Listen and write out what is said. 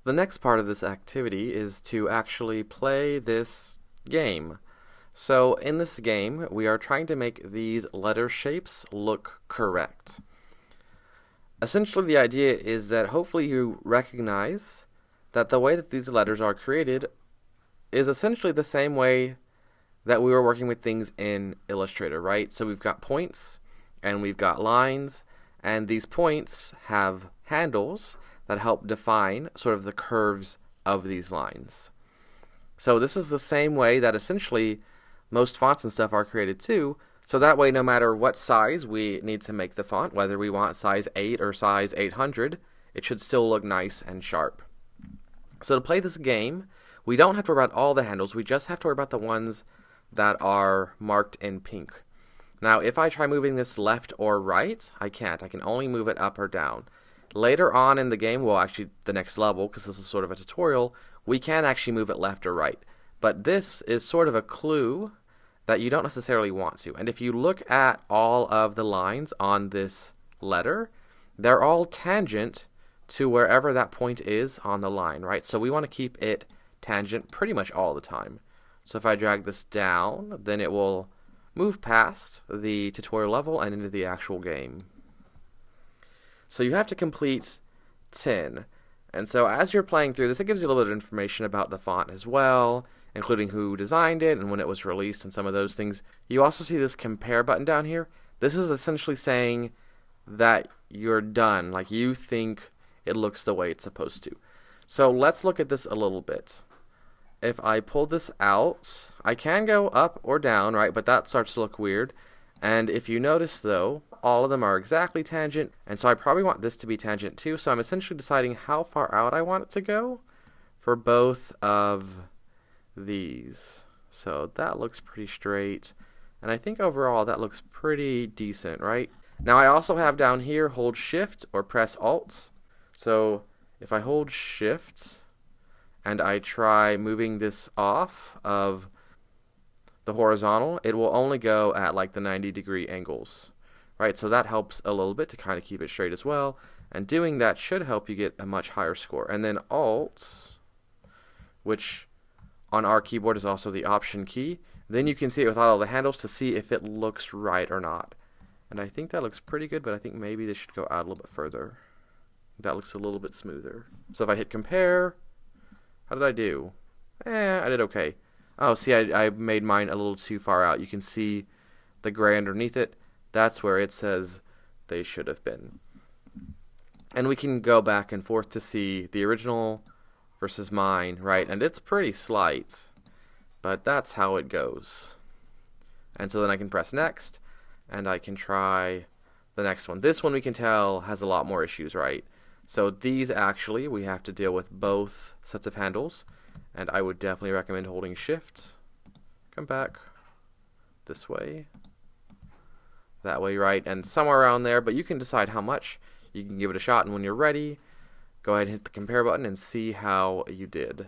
The next part of this activity is to actually play this game. So in this game, we are trying to make these letter shapes look correct. Essentially, the idea is that hopefully you recognize that the way that these letters are created is essentially the same way that we were working with things in Illustrator, right? So we've got points and we've got lines, and these points have handles that help define sort of the curves of these lines. So this is the same way that essentially most fonts and stuff are created too, so that way no matter what size we need to make the font, whether we want size 8 or size 800, it should still look nice and sharp. So to play this game, we don't have to worry about all the handles, we just have to worry about the ones that are marked in pink. Now if I try moving this left or right, I can't. I can only move it up or down. Later on in the game, well actually the next level, because this is sort of a tutorial, we can actually move it left or right. But this is sort of a clue that you don't necessarily want to. And if you look at all of the lines on this letter, they're all tangent to wherever that point is on the line, right? So we want to keep it tangent pretty much all the time. So if I drag this down, then it will move past the tutorial level and into the actual game. So you have to complete 10. And so as you're playing through this, it gives you a little bit of information about the font as well, including who designed it and when it was released and some of those things. You also see this compare button down here. This is essentially saying that you're done, like you think it looks the way it's supposed to. So let's look at this a little bit. If I pull this out, I can go up or down, right? But that starts to look weird. And if you notice though, all of them are exactly tangent, and so I probably want this to be tangent too, so I'm essentially deciding how far out I want it to go for both of these. So that looks pretty straight, and I think overall that looks pretty decent, right? Now I also have down here hold shift or press alt. So if I hold shift and I try moving this off of the horizontal, it will only go at like the 90-degree angles, right? So that helps a little bit to kind of keep it straight as well, and doing that should help you get a much higher score. And then alt, which on our keyboard is also the option key, then you can see it without all the handles to see if it looks right or not. And I think that looks pretty good, but I think maybe this should go out a little bit further. That looks a little bit smoother. So if I hit compare, how did I do? I did okay. Oh, see, I made mine a little too far out. You can see the gray underneath it. That's where it says they should have been. And we can go back and forth to see the original versus mine, right? And it's pretty slight, but that's how it goes. And so then I can press next, and I can try the next one. This one we can tell has a lot more issues, right? So these actually, we have to deal with both sets of handles, and I would definitely recommend holding shift, come back this way, that way, right, and somewhere around there, but you can decide how much. You can give it a shot, and when you're ready, go ahead and hit the compare button and see how you did.